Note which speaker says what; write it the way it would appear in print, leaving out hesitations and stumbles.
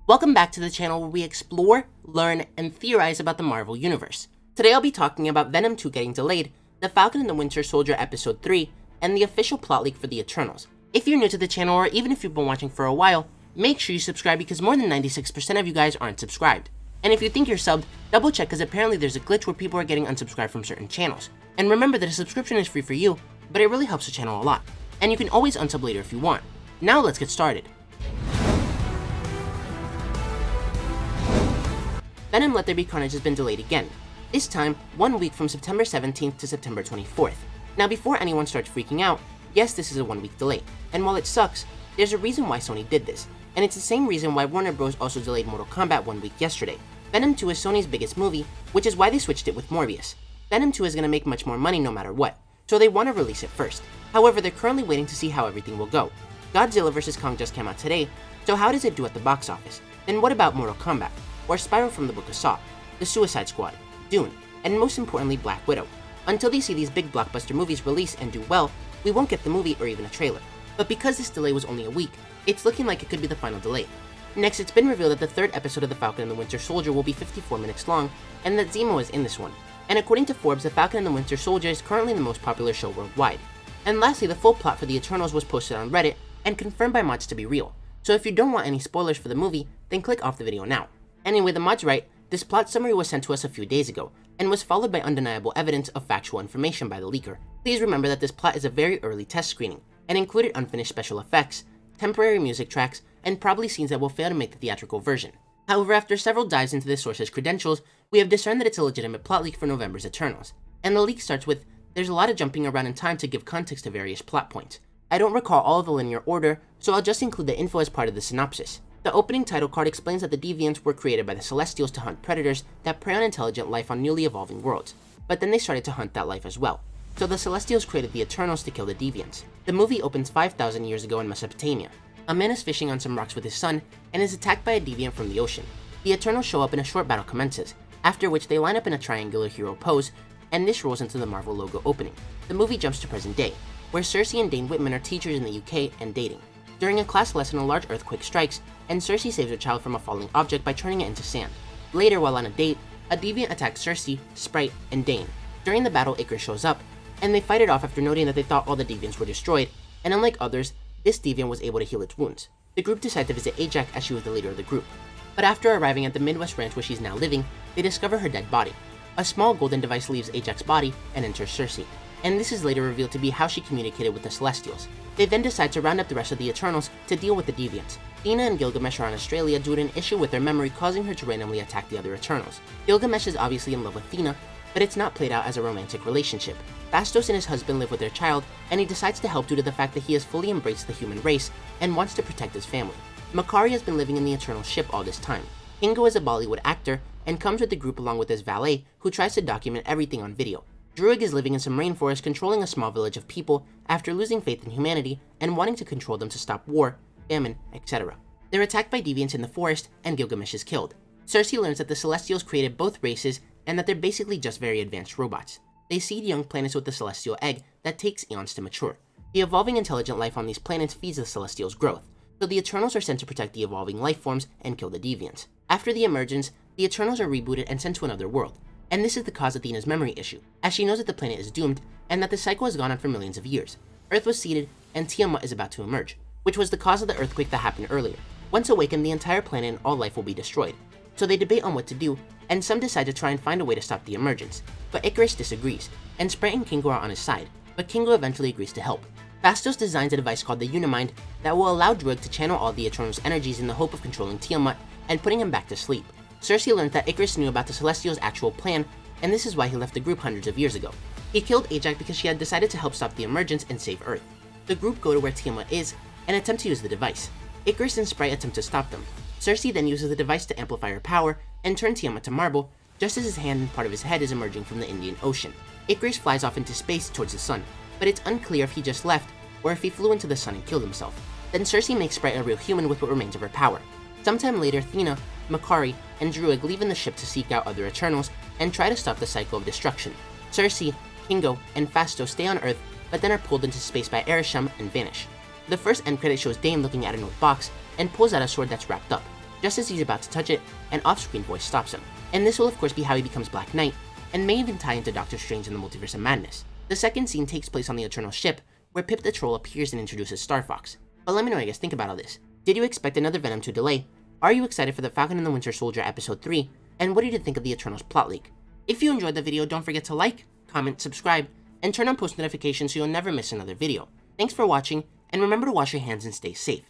Speaker 1: Welcome back to the channel where we explore, learn, and theorize about the Marvel Universe. Today I'll be talking about Venom 2 getting delayed, the Falcon and the Winter Soldier Episode 3, and the official plot leak for the Eternals. If you're new to the channel, or even if you've been watching for a while, make sure you subscribe because more than 96% of you guys aren't subscribed. And if you think you're subbed, double check because apparently there's a glitch where people are getting unsubscribed from certain channels. And remember that a subscription is free for you, but it really helps the channel a lot. And you can always unsub later if you want. Now let's get started. Venom Let There Be Carnage has been delayed again, this time 1 week from September 17th to September 24th. Now before anyone starts freaking out, yes, this is a 1 week delay, and while it sucks, there's a reason why Sony did this, and it's the same reason why Warner Bros. Also delayed Mortal Kombat 1 week yesterday. Venom 2 is Sony's biggest movie, which is why they switched it with Morbius. Venom 2 is going to make much more money no matter what, so they want to release it first. However, they're currently waiting to see how everything will go. Godzilla vs. Kong just came out today, so how does it do at the box office? Then what about Mortal Kombat? Or Spiral from the Book of Saw, The Suicide Squad, Dune, and most importantly Black Widow. Until they see these big blockbuster movies release and do well, we won't get the movie or even a trailer. But because this delay was only a week, it's looking like it could be the final delay. Next, it's been revealed that the third episode of The Falcon and the Winter Soldier will be 54 minutes long, and that Zemo is in this one. And according to Forbes, The Falcon and the Winter Soldier is currently the most popular show worldwide. And lastly, the full plot for the Eternals was posted on Reddit and confirmed by mods to be real. So if you don't want any spoilers for the movie, then click off the video now. Anyway, the mods write, this plot summary was sent to us a few days ago, and was followed by undeniable evidence of factual information by the leaker. Please remember that this plot is a very early test screening, and included unfinished special effects, temporary music tracks, and probably scenes that will fail to make the theatrical version. However, after several dives into this source's credentials, we have discerned that it's a legitimate plot leak for November's Eternals. And the leak starts with, there's a lot of jumping around in time to give context to various plot points. I don't recall all of the linear order, so I'll just include the info as part of the synopsis. The opening title card explains that the Deviants were created by the Celestials to hunt predators that prey on intelligent life on newly evolving worlds, but then they started to hunt that life as well. So the Celestials created the Eternals to kill the Deviants. The movie opens 5,000 years ago in Mesopotamia. A man is fishing on some rocks with his son and is attacked by a Deviant from the ocean. The Eternals show up and a short battle commences, after which they line up in a triangular hero pose, and this rolls into the Marvel logo opening. The movie jumps to present day, where Cersei and Dane Whitman are teachers in the UK and dating. During a class lesson, a large earthquake strikes, and Cersei saves her child from a falling object by turning it into sand. Later, while on a date, a Deviant attacks Cersei, Sprite, and Dane. During the battle, Icarus shows up, and they fight it off after noting that they thought all the Deviants were destroyed, and unlike others, this Deviant was able to heal its wounds. The group decide to visit Ajax as she was the leader of the group. But after arriving at the Midwest ranch where she's now living, they discover her dead body. A small golden device leaves Ajax's body and enters Cersei, and this is later revealed to be how she communicated with the Celestials. They then decide to round up the rest of the Eternals to deal with the Deviants. Athena and Gilgamesh are on Australia due to an issue with their memory causing her to randomly attack the other Eternals. Gilgamesh is obviously in love with Athena, but it's not played out as a romantic relationship. Phastos and his husband live with their child, and he decides to help due to the fact that he has fully embraced the human race and wants to protect his family. Makari has been living in the Eternal ship all this time. Kingo is a Bollywood actor and comes with the group along with his valet, who tries to document everything on video. Druig is living in some rainforest controlling a small village of people after losing faith in humanity and wanting to control them to stop war, famine, etc. They're attacked by Deviants in the forest, and Gilgamesh is killed. Cersei learns that the Celestials created both races and that they're basically just very advanced robots. They seed young planets with the Celestial egg that takes eons to mature. The evolving intelligent life on these planets feeds the Celestials' growth, so the Eternals are sent to protect the evolving life forms and kill the Deviants. After the emergence, the Eternals are rebooted and sent to another world. And this is the cause of Athena's memory issue, as she knows that the planet is doomed and that the cycle has gone on for millions of years. Earth was seeded, and Tiamat is about to emerge, which was the cause of the earthquake that happened earlier. Once awakened, the entire planet and all life will be destroyed. So they debate on what to do, and some decide to try and find a way to stop the emergence. But Icarus disagrees, and Sprite and Kingo are on his side, but Kingo eventually agrees to help. Phastos designs a device called the Unimind that will allow Druig to channel all the Eternals' energies in the hope of controlling Tiamat and putting him back to sleep. Cersei learned that Icarus knew about the Celestials' actual plan, and this is why he left the group hundreds of years ago. He killed Ajax because she had decided to help stop the emergence and save Earth. The group go to where Tiamat is and attempt to use the device. Icarus and Sprite attempt to stop them. Cersei then uses the device to amplify her power and turn Tiamat to marble, just as his hand and part of his head is emerging from the Indian Ocean. Icarus flies off into space towards the sun, but it's unclear if he just left or if he flew into the sun and killed himself. Then Cersei makes Sprite a real human with what remains of her power. Sometime later, Athena, Makari, and Druig leave in the ship to seek out other Eternals and try to stop the cycle of destruction. Cersei, Kingo, and Phastos stay on Earth, but then are pulled into space by Ereshkigal and vanish. The first end credit shows Dane looking at a note box and pulls out a sword that's wrapped up. Just as he's about to touch it, an off-screen voice stops him. And this will of course be how he becomes Black Knight, and may even tie into Doctor Strange and the Multiverse of Madness. The second scene takes place on the Eternal ship, where Pip the Troll appears and introduces Star Fox. But let me know what you guys think about all this. Did you expect another Venom 2 delay? Are you excited for the Falcon and the Winter Soldier Episode 3? And what did you think of the Eternals plot leak? If you enjoyed the video, don't forget to like, comment, subscribe, and turn on post notifications so you'll never miss another video. Thanks for watching, and remember to wash your hands and stay safe.